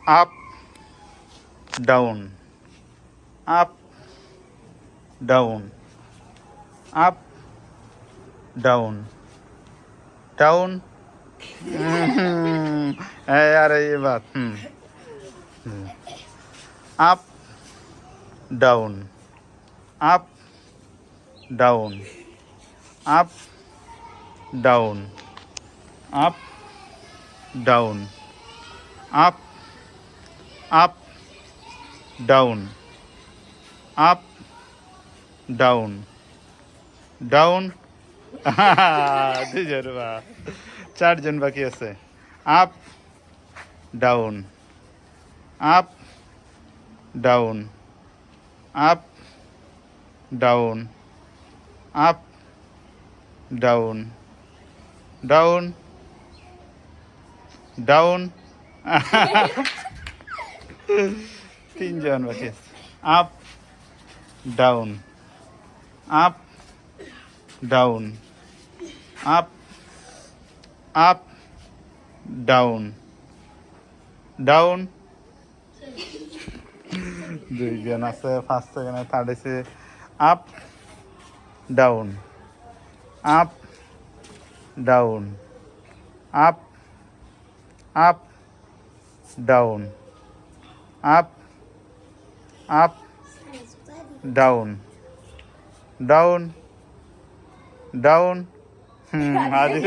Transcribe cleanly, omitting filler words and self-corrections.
Up down, up down, up down, down. আরে ये बात up down, up down, up down, up down, up up down, up down, down. দুজন বা চারজন বাকি আছে। Up down, up down, up down, up down, down, down. তিনজন বাকি আছে। Up down, up down, up up down, down. দুইজন আছে, ফার্স্ট সেকেন্ড থার্ড আছে। Up down, up down, up up down, up up down, down, down. আজি